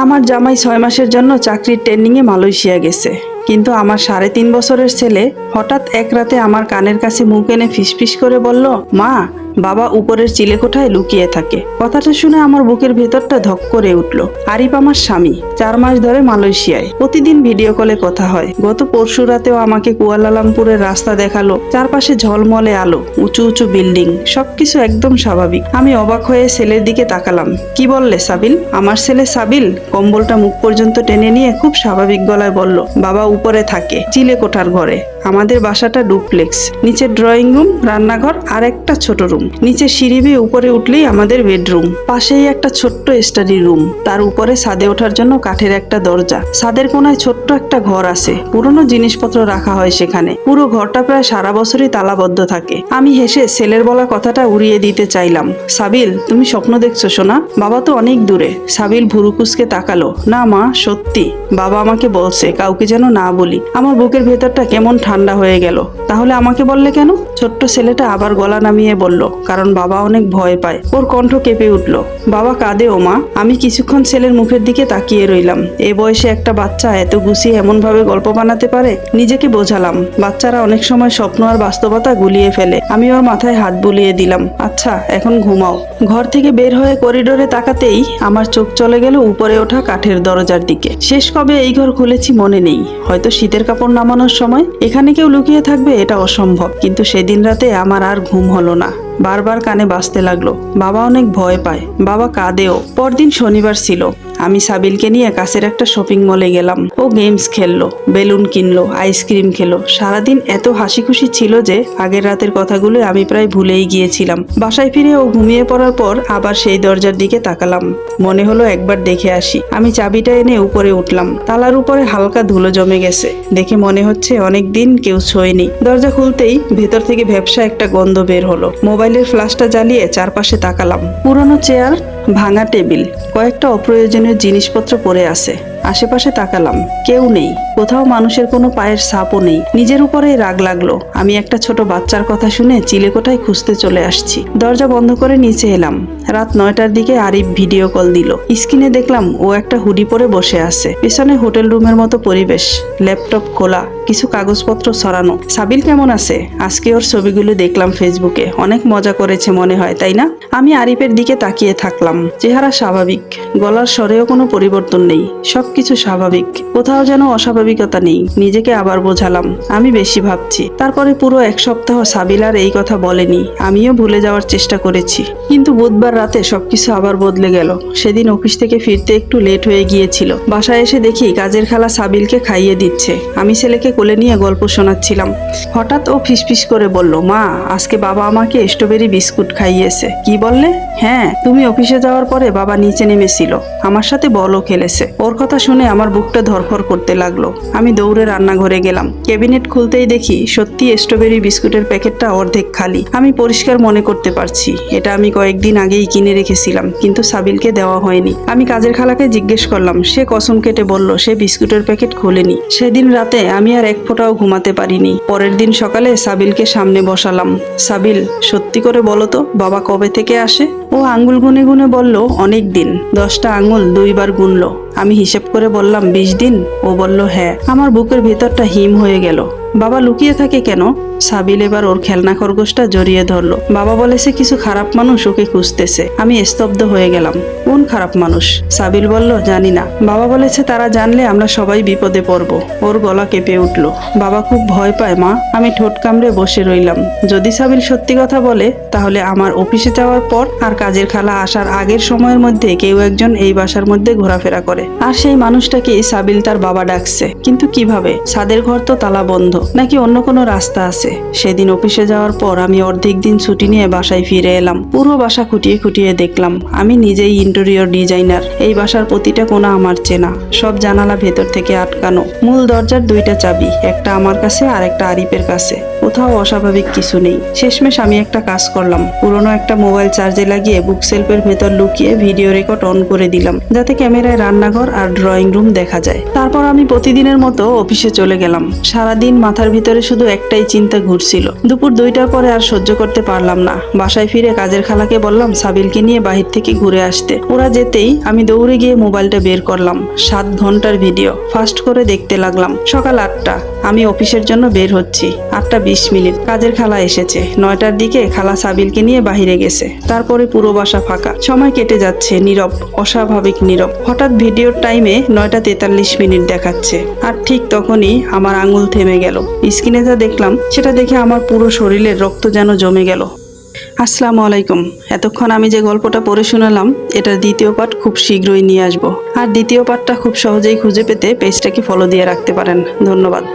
আমার জামাই 6 মাসের জন্য চাকরির ট্রেনিংয়ে মালয়েশিয়া গেছে, কিন্তু আমার 3.5 বছরের ছেলে হঠাৎ এক রাতে আমার কানের কাছে মুখ এনে ফিসফিস করে বলল, মা, বাবা উপরের চিলেকোঠায় লুকিয়ে থাকে। কথাটা শুনে আমার বুকের ভেতরটা ধক করে উঠল। আরিফ আমার স্বামী, 4 মাস ধরে মালয়েশিয়ায়, প্রতিদিন ভিডিও কলে কথা হয়। গত পরশু রাতেও আমাকে কুয়ালালামপুরের রাস্তা দেখালো, চারপাশে ঝলমলে আলো, উঁচু উঁচু বিল্ডিং, সবকিছু একদম স্বাভাবিক। আমি অবাক হয়ে ছেলের দিকে তাকালাম। কি বললে সাবিল? আমার ছেলে সাবিল কম্বলটা মুখ পর্যন্ত টেনে নিয়ে খুব স্বাভাবিক গলায় বলল, বাবা উপরে থাকে, চিলেকোঠার ঘরে। আমাদের বাসাটা ডুপ্লেক্স, নিচে ড্রয়িং রুম, রান্নাঘর আর একটা ছোট রুম। নিচে সিঁড়ি বেয়ে উপরে উঠলেই আমাদের বেডরুম, পাশেই একটা ছোট্ট স্টাডি রুম, তার উপরে ছাদে ওঠার জন্য কাঠের একটা দরজা। ছাদের কোনায় ছোট্ট একটা ঘর আছে, পুরনো জিনিসপত্র রাখা হয় সেখানে। পুরো ঘরটা প্রায় সারা বছরই তালাবদ্ধ থাকে। আমি হেসে ছেলের বলা কথাটা উড়িয়ে দিতে চাইলাম, সাবিল তুমি স্বপ্ন দেখছো সোনা? বাবা তো অনেক দূরে। সাবিল ভুরুকুসকে তাকালো, না মা, সত্যি, বাবা আমাকে বলছে কাউকে যেন না বলি। আমার বুকের ভেতরটা কেমন ঠান্ডা হয়ে গেল। তাহলে আমাকে বললে কেন? ছোট্ট ছেলেটা আবার গলা নামিয়ে বলল, কারণ বাবা অনেক ভয় পায়। ওর কণ্ঠ কেঁপে উঠল। বাবা কাঁদে ও মা। আমি কিছুক্ষণ ছেলের মুখের দিকে তাকিয়ে রইলাম। এ বয়সে একটা বাচ্চা এত গুছিয়ে এমন ভাবে গল্প বানাতে পারে? নিজেকে বোঝালাম, বাচ্চারা অনেক সময় স্বপ্ন আর বাস্তবতা গুলিয়ে ফেলে। আমি ওর মাথায় হাত বুলিয়ে দিলাম, আচ্ছা এখন ঘুমাও। ঘর থেকে বের হয়ে করিডোরে তাকাতেই আমার চোখ চলে গেল উপরে ওঠা কাঠের দরজার দিকে। শেষ কবে এই ঘর খুলেছি মনে নেই, হয়তো শীতের কাপড় নামানোর সময়। এখানে কেউ লুকিয়ে থাকবে এটা অসম্ভব, কিন্তু সেদিন রাতে আমার আর ঘুম হলো না। বারবার কানে বাজতে লাগলো, বাবা অনেক ভয় পায়, বাবা কাঁদেও। পরদিন শনিবার ছিল। আমি সাবিলকে নিয়ে কাছের একটা শপিং মলে গেলাম। ও গেমস খেললো, বেলুন কিনলো, আইসক্রিম খেলো। সারাদিন এত হাসি খুশি ছিল যে আগের রাতের কথাগুলো আমি প্রায় ভুলেই গিয়েছিলাম। বাসায় ফিরে ও ঘুমিয়ে পড়ার পর আবার সেই দরজার দিকে তাকালাম। মনে হলো একবার দেখে আসি। আমি চাবিটা এনে উপরে উঠলাম। তালার উপরে হালকা ধুলো জমে গেছে, দেখে মনে হচ্ছে অনেক দিন কেউ ছোঁয়নি। দরজা খুলতেই ভেতর থেকে ভ্যাপসা একটা গন্ধ বের হলো। মোবাইলের ফ্ল্যাশটা জ্বালিয়ে চারপাশে তাকালাম। পুরনো চেয়ার, ভাঙা টেবিল, কয়েকটা অপ্রয়োজনীয় জিনিসপত্র পড়ে আছে। আশেপাশে তাকালাম, কেউ নেই। কোথাও মানুষের কোনো পায়ের ছাপও নেই। নিজের উপরেই রাগ লাগলো। আমি একটা ছোট বাচ্চার কথা শুনে চিলেকোঠায় খুঁজতে চলে আসছি। দরজা বন্ধ করে নিচে এলাম। রাত 9টার দিকে আরিফ ভিডিও কল দিল। স্ক্রিনে দেখলাম ও একটা হুডি পরে বসে আছে। পেছনে হোটেল রুমের মতো পরিবেশ, ল্যাপটপ খোলা, কিছু কাগজপত্র ছড়ানো। সাবিল কেমন আছে? আজকে ওর ছবিগুলো দেখলাম ফেসবুকে, অনেক মজা করেছে মনে হয়, তাই না? আমি আরিফের দিকে তাকিয়ে থাকলাম। চেহারা স্বাভাবিক, গলার স্বরেও কোনো পরিবর্তন নেই, সবকিছু স্বাভাবিক, কোথাও যেন অস্বাভাবিকতা নেই। নিজেকে আবার বোঝালাম আমি বেশি ভাবছি। তারপরে পুরো 1 সপ্তাহ সাবিল আর এই কথা বলেনি। আমিও ভুলে যাওয়ার চেষ্টা করেছি, কিন্তু বুধবার রাতে সবকিছু আবার বদলে গেল। সেদিন অফিস থেকে ফিরতে একটু লেট হয়ে গিয়েছিল। বাসায় এসে দেখি কাজের খালা সাবিলকে খাইয়ে দিচ্ছে। আমি ছেলেকে কোলে নিয়ে গল্প শোনাচ্ছিলাম। হঠাৎ ও ফিসফিস করে বলল, মা, আজকে বাবা আমাকে স্ট্রবেরি বিস্কুট খাইয়েছে। কি বললে? হ্যাঁ, তুমি অফিসে যাওয়ার পরে বাবা নিচে নেমেছিল, আমার সাথে বলও খেলেছে। ওর কথা শুনে আমার বুকটা ধরফর করতে লাগলো। আমি দৌড়ে রান্নাঘরে গেলাম। ক্যাবিনেট খুলতেই দেখি সত্যি স্ট্রবেরি বিস্কুটের প্যাকেটটা অর্ধেক খালি। আমি পরিষ্কার মনে করতে পারছি এটা আমি কয়েকদিন আগেই কিনে রেখেছিলাম, কিন্তু সাবিলকে দেওয়া হয়নি। আমি কাজের খালাকে জিজ্ঞেস করলাম, সে কসম কেটে বলল সে বিস্কুটের প্যাকেট খোলেনি। সেদিন রাতে আমি আর এক ফোঁটাও ঘুমাতে পারিনি। পরের দিন সকালে সাবিলকে সামনে বসালাম। সাবিল, সত্যি করে বলো তো, বাবা কবে থেকে আসে? ও আঙ্গুল গুনে গুনে বলল, অনেক দিন। 10টা আঙ্গুল 2 বার গুনলো। আমি হিসেব করে বললাম 20 দিন। ও বলল হ্যাঁ। আমার বুকের ভেতরটা হিম হয়ে গেল। বাবা লুকিয়ে থাকে কেন? সাবিল এবার ওর খেলনা খরগোশটা জড়িয়ে ধরলো। বাবা বলেছে কিছু খারাপ মানুষ ওকে খুঁজতেছে। আমি স্তব্ধ হয়ে গেলাম। কোন খারাপ মানুষ? সাবিল বলল, জানি না। বাবা বলেছে তারা জানলে আমরা সবাই বিপদে পড়ব। ওর গলা কেঁপে উঠলো। বাবা খুব ভয় পায় মা। আমি ঠোঁট কামড়ে বসে রইলাম। যদি সাবিল সত্যি কথা বলে, তাহলে আমার অফিসে যাওয়ার পর আর কাজের খালা আসার আগের সময়ের মধ্যে কেউ একজন এই বাসার মধ্যে ঘোরাফেরা করে। আর সেই মানুষটাকে সাবিল তার বাবা ডাকছে। কিন্তু কিভাবে? ছাদের ঘর তো তালা বন্ধ, নাকি অন্য কোনো রাস্তা আছে? সেদিন অফিসে যাওয়ার পর আমি অর্ধেক দিন ছুটি নিয়ে বাসায় ফিরে এলাম। পুরো বাসা খুঁটিয়ে খুঁটিয়ে দেখলাম। আমি নিজেই ইন্টেরিয়র ডিজাইনার। এই বাসার প্রতিটা কোণা আমার চেনা। সব জানালা ভেতর থেকে আটকানো। মূল দরজার 2টা চাবি, একটা আমার কাছে আর একটা আরিফের কাছে। কোথাও অস্বাভাবিক কিছু নেই। শেষমেশ আমি একটা কাজ করলাম, পুরনো একটা মোবাইল চার্জে লাগিয়ে বুক সেলফের ভেতর লুকিয়ে ভিডিও রেকর্ড অন করে দিলাম, যাতে ক্যামেরায় রান্নাঘর আর ড্রয়িং রুম দেখা যায়। তারপর আমি প্রতিদিনের মতো অফিসে চলে গেলাম। সারাদিন মাথার ভিতরে শুধু একটাই চিন্তা ঘুরছিল। দুপুর 2টার পরে আর সহ্য করতে পারলাম না। বাসায় ফিরে কাজের খালাকে বললাম সাবিলকে নিয়ে বাহির থেকে ঘুরে আসতে। ওরা যেতেই আমি দৌড়ে গিয়ে মোবাইলটা বের করলাম। 7 ঘন্টার ভিডিও ফাস্ট করে দেখতে লাগলাম। সকাল 8টা, আমি অফিসের জন্য বের হচ্ছি। 8টা 20 কাজের খালা এসেছে। 9টার দিকে খালা সাবিলকে নিয়ে বাহিরে গেছে। তারপরে পুরো বাসা ফাঁকা। সময় কেটে যাচ্ছে নীরব, অস্বাভাবিক নীরব। হঠাৎ ভিডিওর টাইমে 9টা 43 দেখাচ্ছে। আর ঠিক তখনই আমার আঙুল থেমে গেল। স্ক্রিনে যা দেখলাম সেটা দেখে আমার পুরো শরীরের রক্ত যেন জমে গেল। আসসালামু আলাইকুম। এতক্ষণ আমি যে গল্পটা পড়ে শোনালাম, এটার দ্বিতীয় পার্ট খুব শীঘ্রই নিয়ে আসবো। আর দ্বিতীয় পার্টটা খুব সহজেই খুঁজে পেতে পেজটাকে ফলো দিয়ে রাখতে পারেন। ধন্যবাদ।